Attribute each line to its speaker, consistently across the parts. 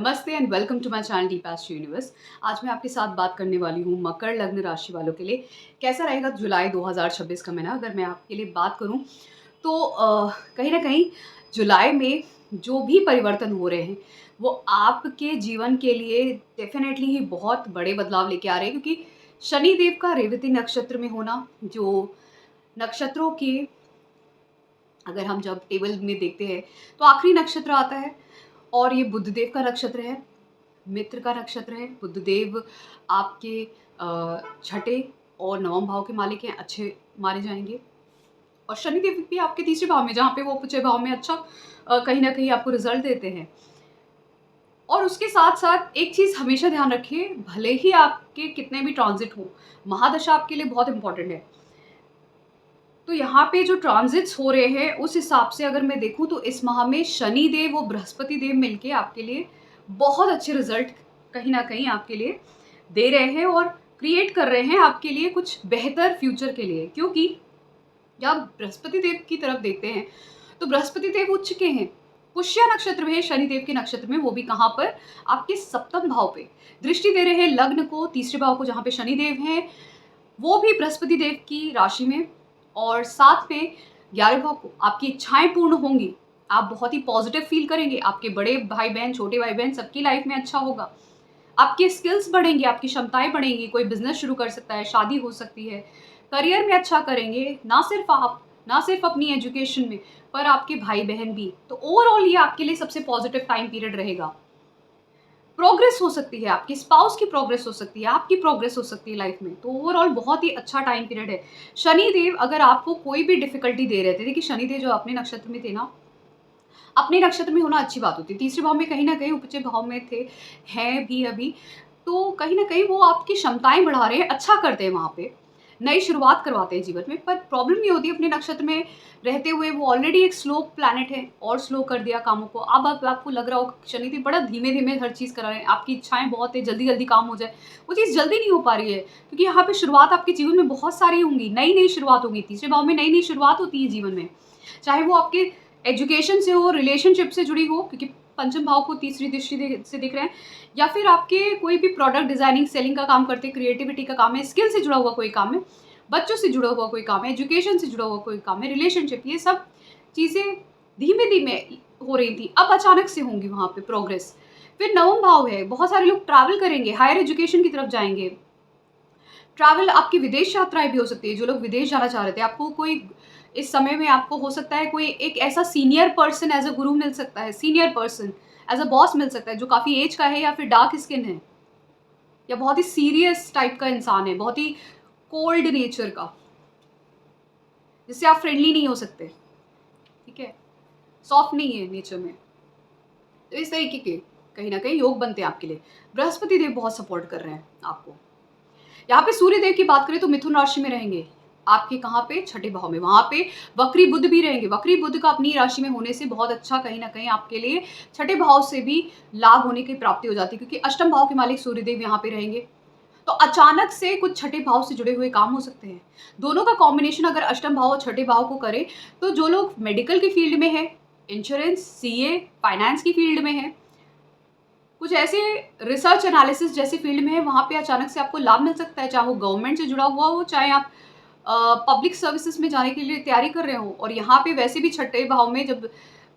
Speaker 1: नमस्ते and welcome to my channel Deep पास्ट Universe. आज मैं आपके साथ बात करने वाली हूँ मकर लग्न राशि वालों के लिए कैसा रहेगा जुलाई 2026 का महीना। अगर मैं आपके लिए बात करूँ तो कहीं ना कहीं जुलाई में जो भी परिवर्तन हो रहे हैं वो आपके जीवन के लिए डेफिनेटली ही बहुत बड़े बदलाव लेके आ रहे हैं, क्योंकि शनि देव का रेवती नक्षत्र में होना, जो नक्षत्रों के अगर हम जब टेबल में देखते हैं तो आखिरी नक्षत्र आता है और ये बुधदेव का नक्षत्र है, मित्र का नक्षत्र है। बुधदेव आपके छठे और नवम भाव के मालिक हैं, अच्छे माने जाएंगे। और शनिदेव भी आपके तीसरे भाव में, जहाँ पे वो उपचय भाव में अच्छा कहीं ना कहीं आपको रिजल्ट देते हैं। और उसके साथ साथ एक चीज़ हमेशा ध्यान रखिए, भले ही आपके कितने भी ट्रांजिट हो, महादशा आपके लिए बहुत इंपॉर्टेंट है। तो यहाँ पे जो ट्रांजिट्स हो रहे हैं उस हिसाब से अगर मैं देखूँ तो इस माह में शनि देव और बृहस्पति देव मिलके आपके लिए बहुत अच्छे रिजल्ट कहीं ना कहीं आपके लिए दे रहे हैं और क्रिएट कर रहे हैं आपके लिए कुछ बेहतर फ्यूचर के लिए। क्योंकि जब बृहस्पति देव की तरफ देखते हैं तो बृहस्पति देव उच्च के हैं, पुष्य नक्षत्र में है, शनि देव के नक्षत्र में, वो भी कहाँ पर, आपके सप्तम भाव पे दृष्टि दे रहे हैं, लग्न को, तीसरे भाव को, जहाँ पे शनि देव हैं, वो भी बृहस्पति देव की राशि में। और साथ में 11 भाव को आपकी इच्छाएं पूर्ण होंगी, आप बहुत ही पॉजिटिव फील करेंगे, आपके बड़े भाई बहन, छोटे भाई बहन, सबकी लाइफ में अच्छा होगा, आपके स्किल्स बढ़ेंगे, आपकी क्षमताएं बढ़ेंगी, कोई बिजनेस शुरू कर सकता है, शादी हो सकती है, करियर में अच्छा करेंगे, ना सिर्फ आप, ना सिर्फ अपनी एजुकेशन में, पर आपके भाई बहन भी। तो ओवरऑल ये आपके लिए सबसे पॉजिटिव टाइम पीरियड रहेगा। प्रोग्रेस हो सकती है, आपकी स्पाउस की प्रोग्रेस हो सकती है, आपकी प्रोग्रेस हो सकती है लाइफ में। तो ओवरऑल बहुत ही अच्छा टाइम पीरियड है। शनि देव अगर आपको कोई भी डिफिकल्टी दे रहे थे, देखिए शनि देव जो अपने नक्षत्र में थे ना, अपने नक्षत्र में होना अच्छी बात होती है, तीसरे भाव में कहीं ना कहीं उपचय भाव में थे, हैं भी अभी, तो कहीं ना कहीं वो आपकी क्षमताएं बढ़ा रहे हैं, अच्छा करते हैं, वहाँ पे नई शुरुआत करवाते हैं जीवन में। पर प्रॉब्लम ये होती है अपने नक्षत्र में रहते हुए, वो ऑलरेडी एक स्लो प्लैनेट है और स्लो कर दिया कामों को। अब आपको लग रहा हो शनि देव बड़ा धीमे धीमे हर चीज़ करा रहे हैं, आपकी इच्छाएं बहुत है, जल्दी जल्दी काम हो जाए, वो चीज़ जल्दी नहीं हो पा रही है, क्योंकि यहाँ पे शुरुआत आपके जीवन में बहुत सारी होंगी, नई नई शुरुआत होगी। तीसरे भाव में नई नई शुरुआत होती है जीवन में, चाहे वो आपके एजुकेशन से हो, रिलेशनशिप से जुड़ी हो, क्योंकि पंचम भाव को तीसरी दृष्टि से देख रहे हैं, या फिर आपके कोई भी प्रोडक्ट डिजाइनिंग, सेलिंग का काम करते हैं, क्रिएटिविटी का काम है, स्किल से जुड़ा हुआ कोई काम है, बच्चों से जुड़ा हुआ कोई काम है, एजुकेशन से जुड़ा हुआ कोई काम है, रिलेशनशिप, ये सब चीज़ें धीमे धीमे हो रही थी, अब अचानक से होंगी वहाँ पे प्रोग्रेस। फिर नवम भाव है, बहुत सारे लोग ट्रैवल करेंगे, हायर एजुकेशन की तरफ जाएंगे, ट्रैवल, आपकी विदेश यात्राएं भी हो सकती है। जो लोग विदेश जाना चाह रहे थे, आपको कोई इस समय में आपको हो सकता है कोई एक ऐसा सीनियर पर्सन एज अ गुरु मिल सकता है, senior person as a boss मिल सकता है, जो काफ़ी एज का है या फिर डार्क स्किन है, या बहुत ही सीरियस टाइप का इंसान है, बहुत ही कोल्ड नेचर का, जिससे आप फ्रेंडली नहीं हो सकते, ठीक है, सॉफ्ट नहीं है नेचर में। तो इस तरीके के कहीं ना कहीं योग बनते हैं आपके लिए। बृहस्पति देव बहुत सपोर्ट कर रहे हैं आपको। यहाँ पे सूर्य देव की बात करें तो मिथुन राशि में रहेंगे, आपके कहाँ पे, छठे भाव में, वहां पे वक्री बुध भी रहेंगे। वक्री बुध का अपनी राशि में होने से बहुत अच्छा कहीं ना कहीं आपके लिए छठे भाव से भी लाभ होने की प्राप्ति हो जाती है, क्योंकि अष्टम भाव के मालिक सूर्य देव यहाँ पे रहेंगे। तो अचानक से कुछ छठे भाव से जुड़े हुए काम हो सकते हैं। दोनों का कॉम्बिनेशन अगर अष्टम भाव और छठे भाव को करे, तो जो लोग मेडिकल की फील्ड में है, इंश्योरेंस, सीए, फाइनेंस की फील्ड में है, कुछ ऐसे रिसर्च एनालिसिस जैसे फील्ड में है, वहाँ पे अचानक से आपको लाभ मिल सकता है, चाहे वो गवर्नमेंट से जुड़ा हुआ हो, चाहे आप पब्लिक सर्विसेज में जाने के लिए तैयारी कर रहे हो। और यहाँ पे वैसे भी छठे भाव में जब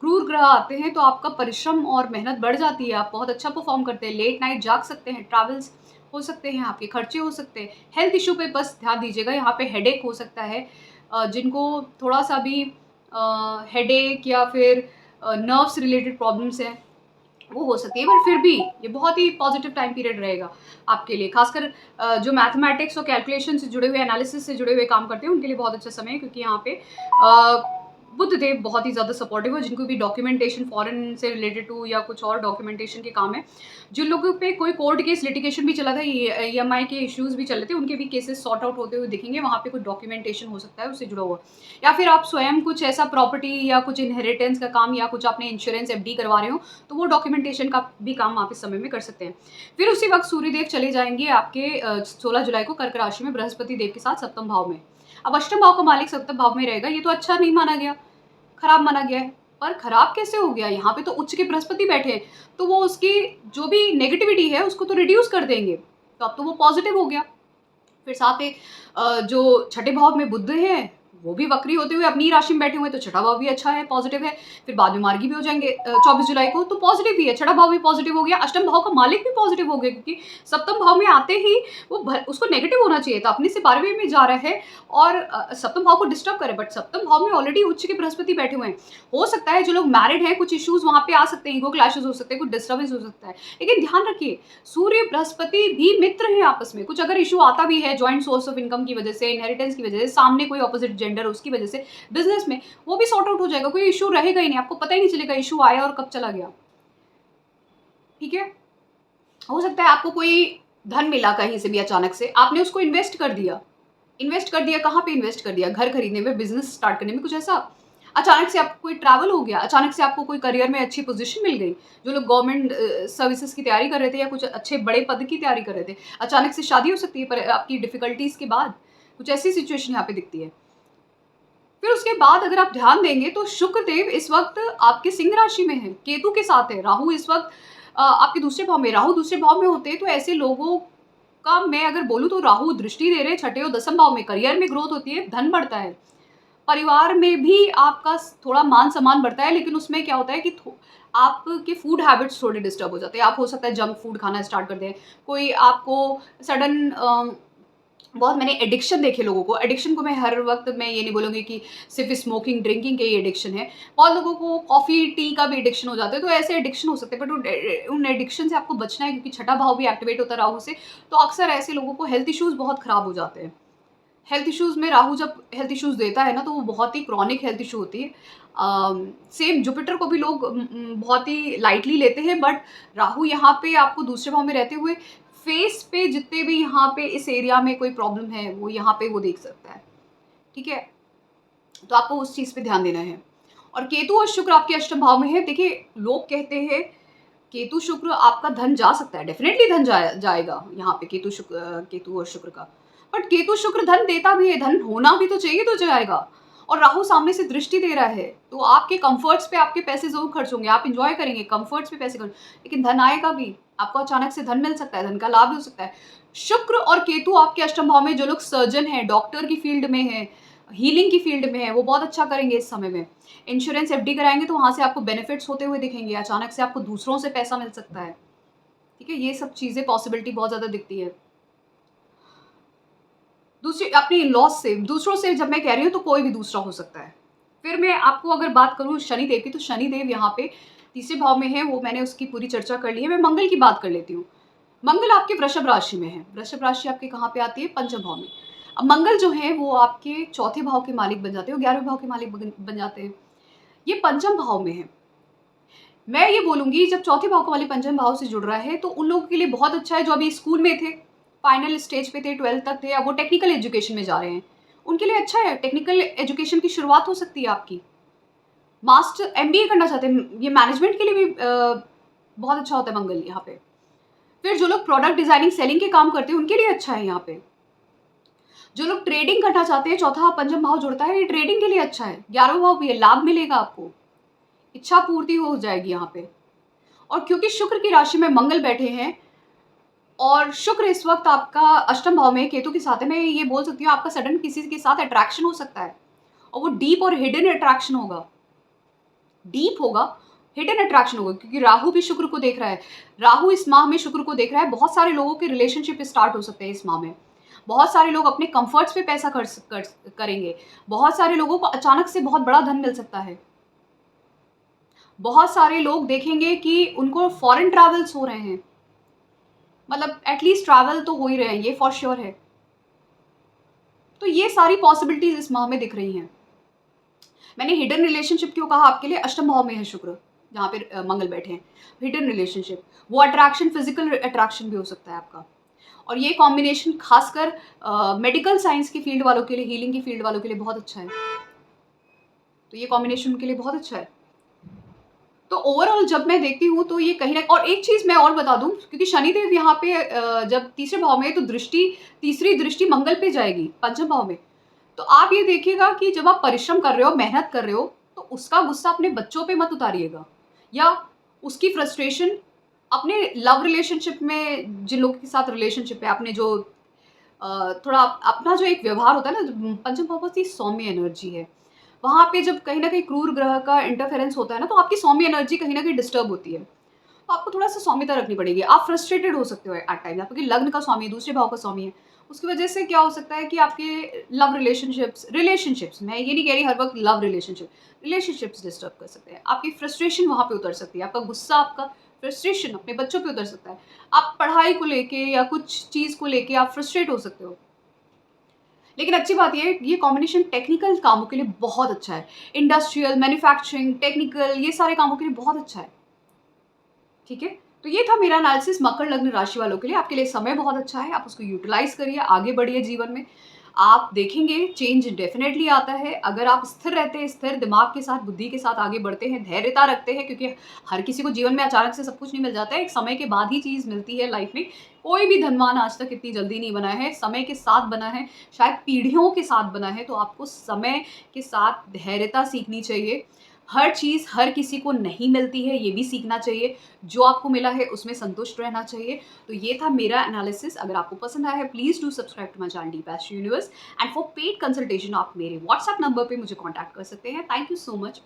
Speaker 1: क्रूर ग्रह आते हैं तो आपका परिश्रम और मेहनत बढ़ जाती है, आप बहुत अच्छा परफॉर्म करते हैं, लेट नाइट जाग सकते हैं, ट्रैवल्स हो सकते हैं, आपके खर्चे हो सकते हैं। हेल्थ इशू पे बस ध्यान दीजिएगा, यहाँ पे हेडेक हो सकता है, जिनको थोड़ा सा भी हेडेक या फिर नर्व्स रिलेटेड प्रॉब्लम्स हैं वो हो सकती है, पर फिर भी ये बहुत ही पॉजिटिव टाइम पीरियड रहेगा आपके लिए। खासकर जो मैथमेटिक्स और कैलकुलेशन से जुड़े हुए, एनालिसिस से जुड़े हुए काम करते हैं, उनके लिए बहुत अच्छा समय है, क्योंकि यहाँ पे बुध देव बहुत ही ज़्यादा सपोर्टिव है। जिनको भी डॉक्यूमेंटेशन फॉरेन से रिलेटेड टू या कुछ और डॉक्यूमेंटेशन के काम है, जिन लोगों पे कोई कोर्ट केस, लिटिगेशन भी चला था, EMI के इश्यूज भी चले थे, उनके भी केसेस सॉर्ट आउट होते हुए दिखेंगे। वहाँ पे कुछ डॉक्यूमेंटेशन हो सकता है उससे जुड़ा हुआ, या फिर आप स्वयं कुछ ऐसा प्रॉपर्टी या कुछ इनहेरिटेंस का काम या कुछ आपने इंश्योरेंस FD करवा रहे हो, तो वो डॉक्यूमेंटेशन का भी काम आप इस समय में कर सकते हैं। फिर उसी वक्त सूर्यदेव चले जाएंगे आपके 16 जुलाई को कर्क राशि में, बृहस्पति देव के साथ सप्तम भाव में। अब अष्टम भाव का मालिक सप्तम भाव में रहेगा, ये तो अच्छा नहीं माना गया, खराब माना गया है, पर खराब कैसे हो गया? यहाँ पे तो उच्च के बृहस्पति बैठे हैं, तो वो उसकी जो भी नेगेटिविटी है उसको तो रिड्यूस कर देंगे, तो अब तो वो पॉजिटिव हो गया। फिर साथ में जो छठे भाव में बुध हैं, वो भी वक्री होते हुए अपनी ही राशि में बैठे हुए हैं, तो छठा भाव भी अच्छा है, पॉजिटिव है। फिर बाद में मार्गी भी हो जाएंगे 24 जुलाई को, तो पॉजिटिव ही है, छठा भाव भी पॉजिटिव हो गया, अष्टम भाव का मालिक भी पॉजिटिव हो गया, क्योंकि सप्तम भाव में आते ही उसको नेगेटिव होना चाहिए था, अपने से 12वें में जा रहा है और सप्तम भाव को डिस्टर्ब करे, बट सप्तम भाव में ऑलरेडी उच्च के बृहस्पति बैठे हुए हैं। हो सकता है जो लोग मैरिड हैं, कुछ इश्यूज वहां पे आ सकते हैं, ईगो क्लैशेस हो सकते हैं, कुछ डिस्टर्बेंस हो सकता है, लेकिन ध्यान रखिए सूर्य बृहस्पति भी मित्र हैं आपस में। कुछ अगर इशू आता भी है जॉइंट सोर्स ऑफ इनकम की वजह से, इनहेरिटेंस की वजह से, सामने कोई ऑपोजिट जेंडर उसकी वजह से, बिजनेस में वो भी सॉर्ट आउट हो जाएगा, कोई इशू रहेगा ही नहीं, आपको पता ही नहीं चलेगा इशू आया और कब चला गया। ठीक है, हो सकता है आपको कोई धन मिला कहीं से भी अचानक से, आपने उसको इन्वेस्ट कर दिया। कहाँ पे इन्वेस्ट कर दिया? घर खरीदने में, बिजनेस स्टार्ट करने में, कुछ ऐसा। अचानक से आपको कोई ट्रैवल हो गया, अचानक से आपको कोई करियर में अच्छी पोजीशन मिल गई। जो लोग गवर्नमेंट सर्विसेज की तैयारी कर रहे थे या कुछ अच्छे बड़े पद की तैयारी कर रहे थे, अचानक से शादी हो सकती है, पर आपकी डिफिकल्टीज के बाद कुछ ऐसी सिचुएशन यहाँ पे दिखती है। फिर उसके बाद अगर आप ध्यान देंगे तो शुक्र देव इस वक्त आपके सिंह राशि में है, केतु के साथ है। राहु इस वक्त आपके दूसरे भाव में, राहु दूसरे भाव में होते हैं तो ऐसे लोगों का, मैं अगर बोलूँ तो राहु दृष्टि दे रहे छठे और दसम भाव में, करियर में ग्रोथ होती है, धन बढ़ता है, परिवार में भी आपका थोड़ा मान सम्मान बढ़ता है, लेकिन उसमें क्या होता है कि आपके फूड हैबिट्स थोड़े डिस्टर्ब हो जाते हैं। आप हो सकता है जंक फूड खाना स्टार्ट कर दें, कोई आपको सडन बहुत मैंने एडिक्शन देखे लोगों को। एडिक्शन को मैं हर वक्त मैं ये नहीं बोलूँगी कि सिर्फ स्मोकिंग ड्रिंकिंग के ही एडिक्शन है, बहुत लोगों को कॉफ़ी टी का भी एडिक्शन हो जाता है, तो ऐसे एडिक्शन हो सकते हैं, बट उन एडिक्शन से आपको बचना है, क्योंकि छठा भाव भी एक्टिवेट होता है राहु से, तो अक्सर ऐसे लोगों को हेल्थ इश्यूज़ बहुत ख़राब हो जाते हैं। हेल्थ इश्यूज़ में राहु जब हेल्थ इश्यूज़ देता है ना, तो वो बहुत ही क्रॉनिक हेल्थ इशू होती है। सेम जुपिटर को भी लोग बहुत ही लाइटली लेते हैं, बट राहु यहाँ पे आपको दूसरे भाव में रहते हुए फेस पे जितने भी यहाँ पे इस एरिया में कोई प्रॉब्लम है वो यहाँ पे वो देख सकता है। ठीक है, तो आपको उस चीज़ पे ध्यान देना है। और केतु और शुक्र आपके अष्टम भाव में है। देखिए, लोग कहते हैं केतु शुक्र आपका धन जा सकता है, डेफिनेटली धन जाएगा यहाँ पे केतु और शुक्र का, बट केतु शुक्र धन देता भी है, धन होना भी तो चाहिए तो जाएगा। और राहु सामने से दृष्टि दे रहा है, तो आपके कंफर्ट्स पे आपके पैसे जरूर खर्च होंगे, आप इंजॉय करेंगे, कंफर्ट्स पे पैसे खर्च, लेकिन धन आएगा भी, आपको अचानक से धन मिल सकता है, धन का लाभ भी हो सकता है। शुक्र और केतु आपके अष्टम भाव में, जो लोग सर्जन हैं, डॉक्टर की फील्ड में है, हीलिंग की फील्ड में है, वो बहुत अच्छा करेंगे इस समय में। इंश्योरेंस एफडी कराएंगे तो वहां से आपको बेनिफिट्स होते हुए दिखेंगे, अचानक से आपको दूसरों से पैसा मिल सकता है। ठीक है, ये सब चीजें पॉसिबिलिटी बहुत ज्यादा दिखती है। दूसरी अपनी इन-लॉज से, दूसरों से जब मैं कह रही हूँ तो कोई भी दूसरा हो सकता है। फिर मैं आपको अगर बात करूँ शनिदेव की, तो शनिदेव यहाँ पे तीसरे भाव में है, वो मैंने उसकी पूरी चर्चा कर ली है। मैं मंगल की बात कर लेती हूँ। मंगल आपके वृषभ राशि में है। वृषभ राशि आपके कहाँ पे आती है? पंचम भाव में। अब मंगल जो है वो आपके चौथे भाव के मालिक बन जाते हैं, 11वें भाव के मालिक बन जाते हैं। ये पंचम भाव में है। मैं ये बोलूँगी, जब चौथे भाव का मालिक पंचम भाव से जुड़ रहा है तो उन लोगों के लिए बहुत अच्छा है जो अभी स्कूल में थे, फाइनल स्टेज पे थे, 12th तक थे, अब वो टेक्निकल एजुकेशन में जा रहे हैं, उनके लिए अच्छा है। टेक्निकल एजुकेशन की शुरुआत हो सकती है आपकी। मास्टर एमबीए करना चाहते हैं, ये मैनेजमेंट के लिए भी बहुत अच्छा होता है मंगल यहाँ पे। फिर जो लोग प्रोडक्ट डिजाइनिंग सेलिंग के काम करते हैं उनके लिए अच्छा है यहाँ पे। जो लोग ट्रेडिंग करना चाहते हैं, चौथा पंचम भाव जुड़ता है, ये ट्रेडिंग के लिए अच्छा है। 11वां भाव भी है, लाभ मिलेगा आपको, इच्छा पूर्ति हो जाएगी यहाँ पे। और क्योंकि शुक्र की राशि में मंगल बैठे हैं और शुक्र इस वक्त आपका अष्टम भाव में केतु के साथ है, मैं ये बोल सकती हूँ आपका सडन किसी के साथ अट्रैक्शन हो सकता है, और वो डीप और हिडन अट्रैक्शन होगा। डीप होगा, हिडन अट्रैक्शन होगा, क्योंकि राहु भी शुक्र को देख रहा है। राहु इस माह में शुक्र को देख रहा है। बहुत सारे लोगों के रिलेशनशिप स्टार्ट हो सकते हैं इस माह में। बहुत सारे लोग अपने कंफर्ट्स पे पैसा खर्च करेंगे। बहुत सारे लोगों को अचानक से बहुत बड़ा धन मिल सकता है। बहुत सारे लोग देखेंगे कि उनको फॉरेन ट्रैवल्स हो रहे हैं, मतलब एटलीस्ट ट्रैवल तो हो ही रहे हैं, ये फॉर श्योर है। तो ये सारी पॉसिबिलिटीज इस माह में दिख रही हैं। मैंने हिडन रिलेशनशिप क्यों कहा आपके लिए? अष्टम भाव में है शुक्र, जहाँ पे मंगल बैठे हैं। हिडन रिलेशनशिप, वो अट्रैक्शन फिजिकल अट्रैक्शन भी हो सकता है आपका। और ये कॉम्बिनेशन खासकर मेडिकल साइंस की फील्ड वालों के लिए, हीलिंग की फील्ड वालों के लिए बहुत अच्छा है। तो ये कॉम्बिनेशन उनके लिए बहुत अच्छा है। तो ओवरऑल जब मैं देखती हूँ तो ये कहीं ना, और एक चीज़ मैं और बता दूं, क्योंकि शनिदेव यहाँ पे जब तीसरे भाव में है तो तीसरी दृष्टि मंगल पे जाएगी पंचम भाव में। तो आप ये देखिएगा कि जब आप परिश्रम कर रहे हो, मेहनत कर रहे हो, तो उसका गुस्सा अपने बच्चों पे मत उतारिएगा या उसकी फ्रस्ट्रेशन अपने लव रिलेशनशिप में जिन लोगों के साथ रिलेशनशिप है, आपने जो थोड़ा अपना जो एक व्यवहार होता है ना, पंचम भाव बहुत ही सौम्य एनर्जी है। वहाँ पे जब कहीं न कहीं क्रूर ग्रह का इंटरफेरेंस होता है ना, तो आपकी सौम्य एनर्जी कहीं न कहीं डिस्टर्ब होती है। तो आपको थोड़ा-सा सौम्यता रखनी पड़ेगी। आप फ्रस्ट्रेटेड हो सकते हो एट टाइम्स, आपके लग्न का स्वामी दूसरे भाव का स्वामी है। उसकी वजह से क्या हो सकता है कि आपके लव रिलेशनशिप्स मैं ये नहीं कह रही हर वक़्त लव रिलेशनशिप्स डिस्टर्ब कर सकते हैं। आपकी फ्रस्ट्रेशन वहाँ पे उतर सकती है। आपका गुस्सा, आपका फ्रस्ट्रेशन अपने बच्चों पे उतर सकता है। आप पढ़ाई को लेके या कुछ चीज़ को लेके आप फ्रस्ट्रेट हो सकते हो। लेकिन अच्छी बात ये कॉम्बिनेशन टेक्निकल कामों के लिए बहुत अच्छा है। इंडस्ट्रियल, मैन्युफैक्चरिंग, टेक्निकल ये सारे कामों के लिए बहुत अच्छा है। ठीक है? तो ये था मेरा एनालिसिस मकर लग्न राशि वालों के लिए। आपके लिए समय बहुत अच्छा है, आप उसको यूटिलाइज़ करिए, आगे बढ़िए जीवन में। आप देखेंगे चेंज डेफ़िनेटली आता है, अगर आप स्थिर रहते हैं, स्थिर दिमाग के साथ, बुद्धि के साथ आगे बढ़ते हैं, धैर्यता रखते हैं क्योंकि हर किसी को जीवन में अचानक से सब कुछ नहीं मिल जाता है, एक समय के बाद ही चीज़ मिलती है लाइफ़ में। कोई भी धनवान आज तक इतनी जल्दी नहीं बना है, समय के साथ बना है, शायद पीढ़ियों के साथ बना है, तो आपको समय के साथ धैर्यता सीखनी चाहिए। हर चीज़ हर किसी को नहीं मिलती है, ये भी सीखना चाहिए। जो आपको मिला है उसमें संतुष्ट रहना चाहिए। तो ये था मेरा एनालिसिस। अगर आपको पसंद आया है please do subscribe to my channel Deep Astro Universe and for paid consultation आप मेरे व्हाट्सएप नंबर पे मुझे कॉन्टैक्ट कर सकते हैं। Thank you so much.